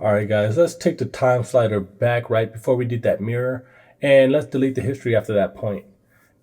Alright guys, let's take the time slider back right before we did that mirror, and let's delete the history after that point.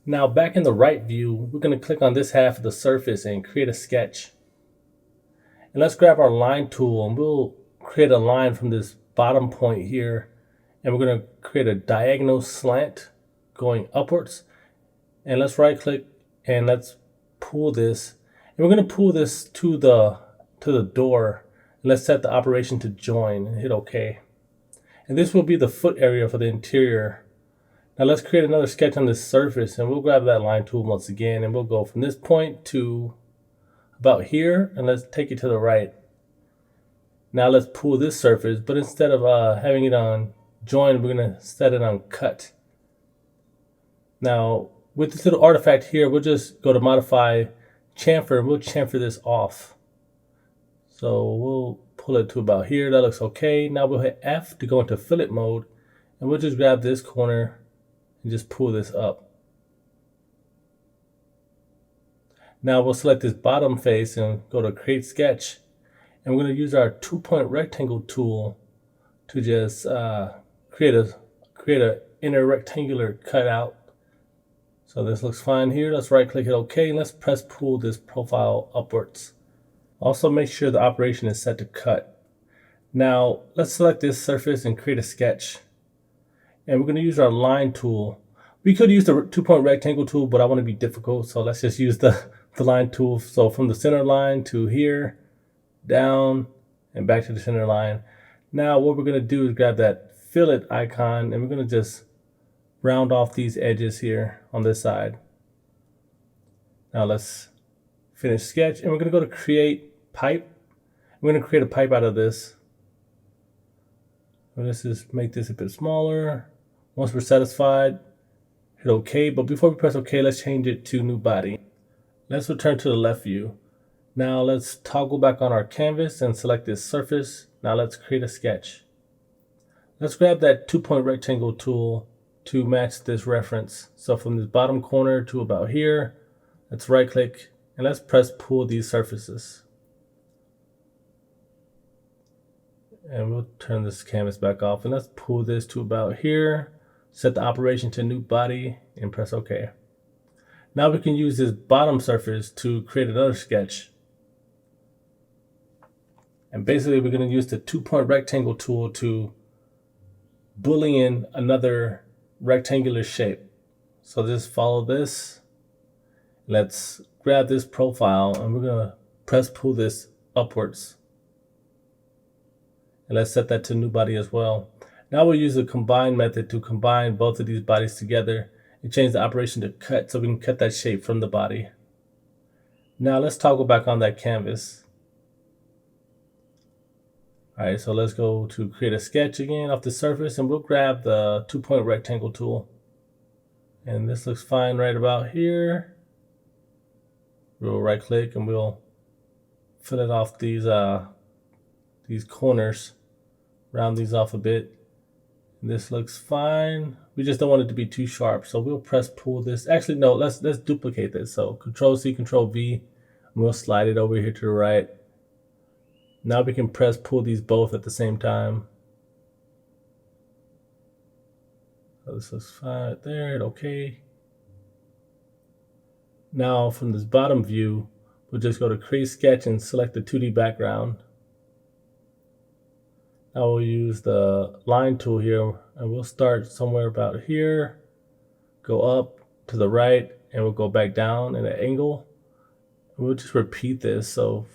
Now back in the right view, we're going to click on this half of the surface and create a sketch. And let's grab our line tool and we'll create a line from this bottom point here, and we're going to create a diagonal slant going upwards. And let's right click and let's pull this, and we're going to pull this to the door. Let's set the operation to join and hit OK. And this will be the foot area for the interior. Now let's create another sketch on this surface, and we'll grab that line tool once again, and we'll go from this point to about here, and let's take it to the right. Now let's pull this surface, but instead of having it on join, we're going to set it on cut. Now with this little artifact here, we'll just go to modify chamfer, and we'll chamfer this off. So we'll pull it to about here. That looks okay. Now we'll hit F to go into fillet mode, and we'll just grab this corner and just pull this up. Now we'll select this bottom face and go to create sketch, and we're going to use our 2-point rectangle tool to just create a inner rectangular cutout. So this looks fine here. Let's right click it OK, and let's press pull this profile upwards. Also make sure the operation is set to cut. Now let's select this surface and create a sketch. And we're going to use our line tool. We could use the 2-point rectangle tool, but I want to be difficult, so let's just use the line tool. So from the center line to here, down, and back to the center line. Now what we're going to do is grab that fillet icon, and we're going to just round off these edges here on this side. Now let's finish sketch, and we're going to go to create pipe. We're going to create a pipe out of this. And let's just make this a bit smaller. Once we're satisfied, hit OK. But before we press OK, let's change it to new body. Let's return to the left view. Now let's toggle back on our canvas and select this surface. Now let's create a sketch. Let's grab that 2-point rectangle tool to match this reference. So from this bottom corner to about here, let's right click and let's press pull these surfaces. And we'll turn this canvas back off, and let's pull this to about here, set the operation to new body, and press OK. Now we can use this bottom surface to create another sketch. And basically we're going to use the 2-point rectangle tool to boolean another rectangular shape. So just follow this. Let's grab this profile, and we're going to press pull this upwards. And let's set that to new body as well. Now we'll use the combine method to combine both of these bodies together and change the operation to cut, so we can cut that shape from the body. Now let's toggle back on that canvas. Alright, so let's go to create a sketch again off the surface, and we'll grab the 2-point rectangle tool. And this looks fine right about here. We'll right click and we'll fillet off these corners. Round these off a bit. This looks fine. We just don't want it to be too sharp, so we'll press pull this. Actually, no, let's duplicate this. So Control C, Control V, and we'll slide it over here to the right. Now we can press pull these both at the same time. So this looks fine right there. Hit OK. Now from this bottom view, we'll just go to create sketch and select the 2D background. Now we'll use the line tool here, and we'll start somewhere about here, go up to the right, and we'll go back down in an angle. And we'll just repeat this. So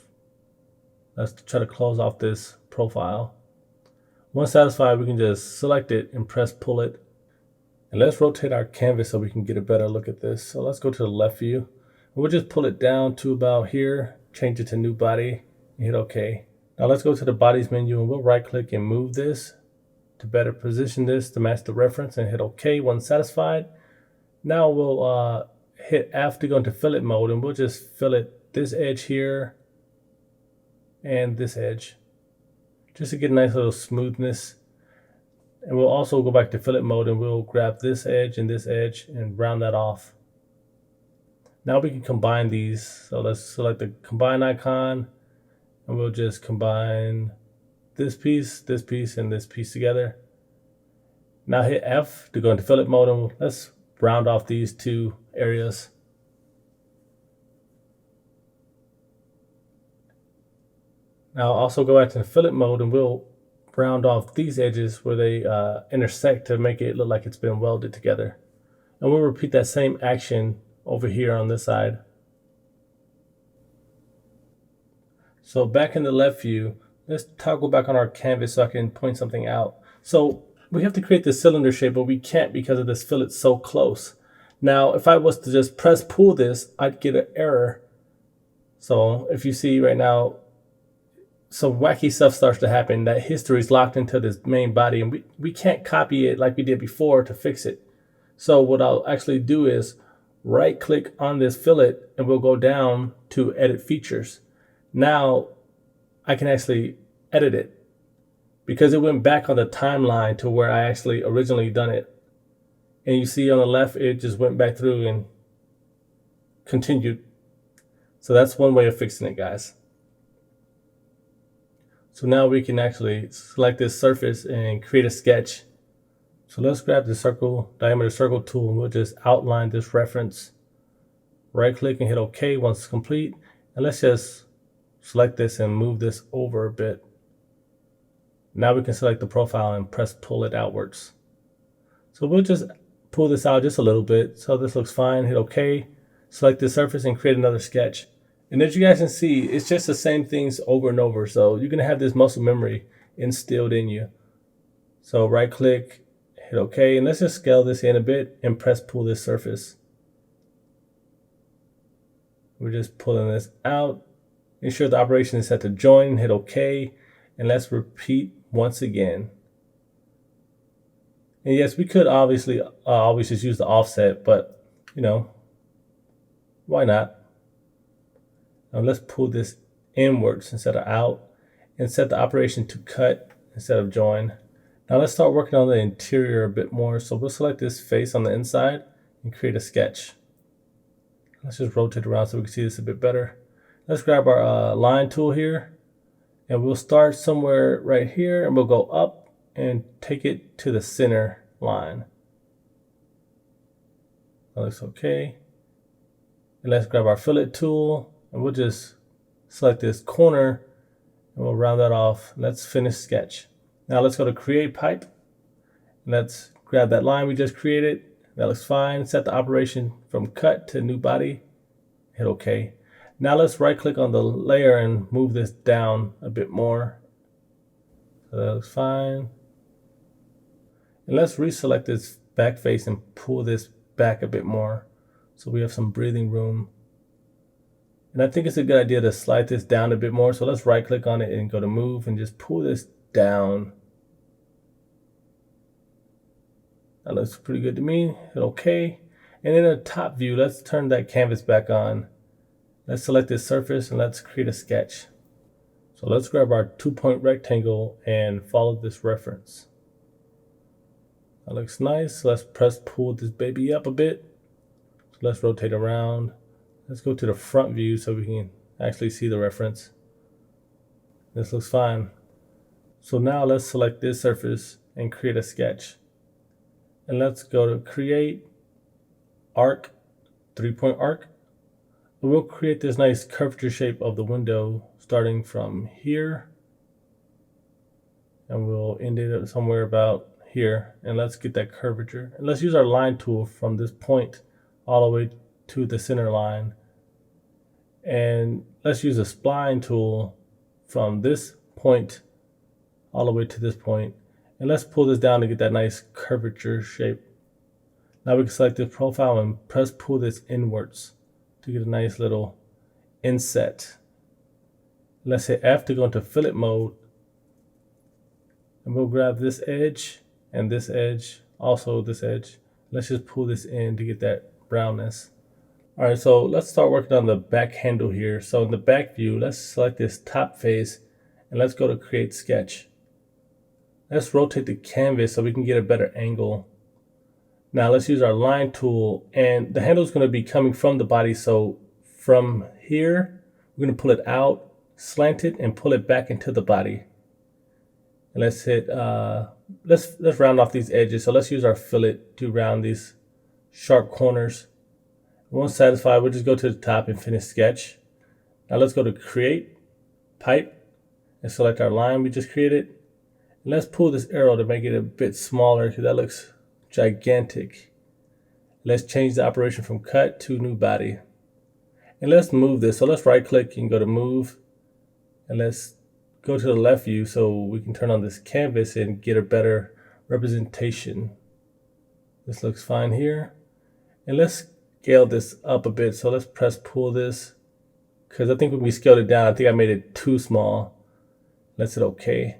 let's try to close off this profile. Once satisfied, we can just select it and press pull it. And let's rotate our canvas so we can get a better look at this. So let's go to the left view. And we'll just pull it down to about here, change it to new body, and hit OK. Now let's go to the bodies menu, and we'll right click and move this to better position this to match the reference, and hit OK once satisfied. Now we'll hit F to go into fillet mode, and we'll just fillet this edge here and this edge just to get a nice little smoothness. And we'll also go back to fillet mode, and we'll grab this edge and round that off. Now we can combine these. So let's select the combine icon, and we'll just combine this piece, and this piece together. Now hit F to go into fillet mode, and let's round off these two areas. Now also go back to the fillet mode, and we'll round off these edges where they intersect to make it look like it's been welded together. And we'll repeat that same action over here on this side. So back in the left view, let's toggle back on our canvas so I can point something out. So we have to create this cylinder shape, but we can't because of this fillet so close. Now, if I was to just press pull this, I'd get an error. So if you see right now, some wacky stuff starts to happen. That history is locked into this main body, and we can't copy it like we did before to fix it. So what I'll actually do is right click on this fillet, and we'll go down to edit features. Now I can actually edit it because it went back on the timeline to where I actually originally done it. And you see on the left, it just went back through and continued. So that's one way of fixing it, guys. So now we can actually select this surface and create a sketch. So let's grab the diameter circle tool, and we'll just outline this reference. Right click and hit OK once it's complete. And let's just select this and move this over a bit. Now we can select the profile and press pull it outwards. So we'll just pull this out just a little bit. So this looks fine. Hit OK. Select the surface and create another sketch. And as you guys can see, it's just the same things over and over. So you're going to have this muscle memory instilled in you. So right click, hit OK. And let's just scale this in a bit and press pull this surface. We're just pulling this out. Ensure the operation is set to join, hit OK, and let's repeat once again. And yes, we could obviously always just use the offset, but why not? Now let's pull this inwards instead of out, and set the operation to cut instead of join. Now let's start working on the interior a bit more. So we'll select this face on the inside and create a sketch. Let's just rotate around so we can see this a bit better. Let's grab our line tool here, and we'll start somewhere right here, and we'll go up and take it to the center line. That looks okay. And let's grab our fillet tool, and we'll just select this corner, and we'll round that off. Let's finish sketch. Now let's go to create pipe, and let's grab that line we just created. That looks fine. Set the operation from cut to new body, hit OK. Now let's right click on the layer and move this down a bit more. So that looks fine. And let's reselect this back face and pull this back a bit more so we have some breathing room. And I think it's a good idea to slide this down a bit more. So let's right click on it and go to move and just pull this down. That looks pretty good to me. Hit OK. And in the top view, let's turn that canvas back on. Let's select this surface and let's create a sketch. So let's grab our 2-point rectangle and follow this reference. That looks nice. Let's press pull this baby up a bit. So let's rotate around. Let's go to the front view so we can actually see the reference. This looks fine. So now let's select this surface and create a sketch. And let's go to create arc, 3-point arc. We'll create this nice curvature shape of the window starting from here, and we'll end it somewhere about here. And let's get that curvature, and let's use our line tool from this point all the way to the center line, and let's use a spline tool from this point all the way to this point, and let's pull this down to get that nice curvature shape. Now we can select this profile and press pull this inwards to get a nice little inset. Let's hit F to go into fillet mode, and we'll grab this edge and this edge, also this edge. Let's just pull this in to get that brownness. All right, so let's start working on the back handle here. So in the back view, let's select this top face and let's go to create sketch. Let's rotate the canvas so we can get a better angle. Now let's use our line tool, and the handle is going to be coming from the body. So from here, we're going to pull it out, slant it, and pull it back into the body. And let's hit, let's round off these edges. So let's use our fillet to round these sharp corners. Once satisfied, we'll just go to the top and finish sketch. Now let's go to create, pipe, and select our line we just created. And let's pull this arrow to make it a bit smaller because that looks gigantic. Let's change the operation from cut to new body. And let's move this. So let's right click and go to move. And let's go to the left view so we can turn on this canvas and get a better representation. This looks fine here. And let's scale this up a bit. So let's press pull this because I think when we scaled it down, I think I made it too small. Let's hit OK.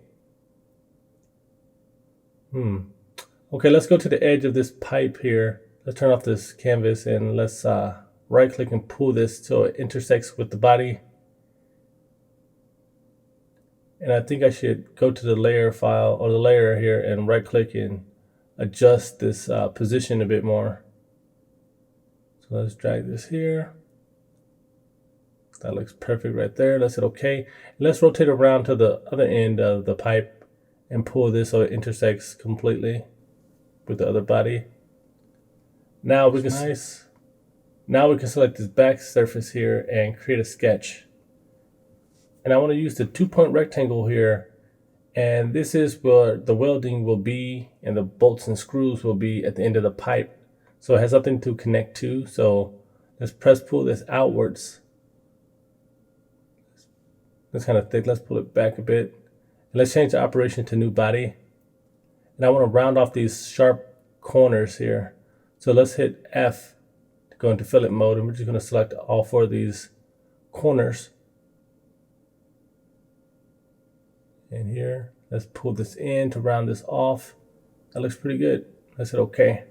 Okay, let's go to the edge of this pipe here. Let's turn off this canvas and let's right click and pull this so it intersects with the body. And I think I should go to the layer file or the layer here and right click and adjust this position a bit more. So let's drag this here. That looks perfect right there. Let's hit OK. And let's rotate around to the other end of the pipe and pull this so it intersects completely with the other body. Now we can select this back surface here and create a sketch. And I want to use the 2-point rectangle here. And this is where the welding will be and the bolts and screws will be at the end of the pipe. So it has something to connect to. So let's press pull this outwards. It's kind of thick. Let's pull it back a bit. And let's change the operation to new body. And I want to round off these sharp corners here. So let's hit F to go into fillet mode. And we're just going to select all 4 of these corners. And here, let's pull this in to round this off. That looks pretty good. Let's hit OK.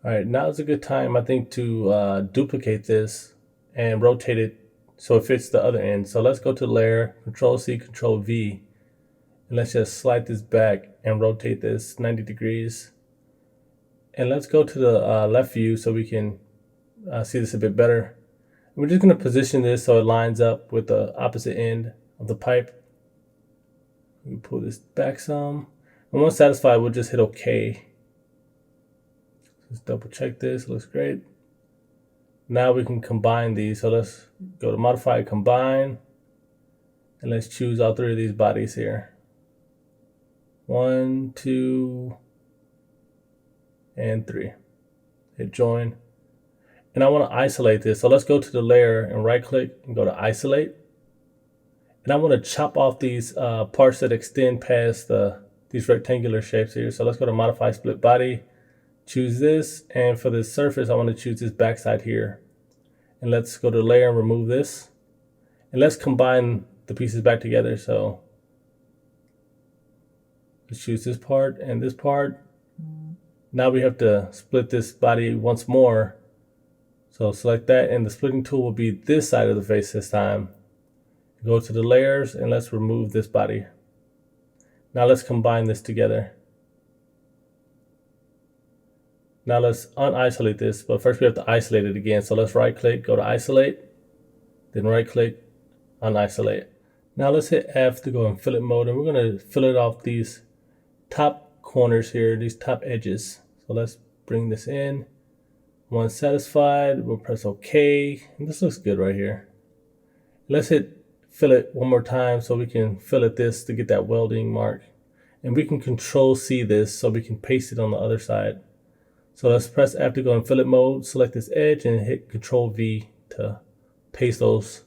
All right, now is a good time, I think, to duplicate this and rotate it so it fits the other end. So let's go to layer, Control C, Control V. And let's just slide this back and rotate this 90 degrees. And let's go to the left view so we can see this a bit better. And we're just going to position this so it lines up with the opposite end of the pipe. We pull this back some. And once satisfied, we'll just hit OK. Let's double check this. It looks great. Now we can combine these. So let's go to Modify, Combine. And let's choose all 3 of these bodies here. 1, 2, and 3. Hit join. And I want to isolate this. So let's go to the layer and right click and go to isolate. And I want to chop off these parts that extend past these rectangular shapes here. So let's go to Modify, Split Body. Choose this. And for this surface, I want to choose this backside here. And let's go to layer and remove this. And let's combine the pieces back together. So let's choose this part and this part. Now we have to split this body once more. So select that, and the splitting tool will be this side of the face this time. Go to the layers and let's remove this body. Now let's combine this together. Now let's unisolate this, but first we have to isolate it again. So let's right click, go to isolate, then right click, unisolate. Now let's hit F to go in fillet mode, and we're going to fillet off these top corners here, these top edges. So let's bring this in. Once satisfied, we'll press OK. And this looks good right here. Let's hit fillet one more time so we can fillet this to get that welding mark. And we can Control C this so we can paste it on the other side. So let's press F to go in fillet mode, select this edge, and hit Control V to paste those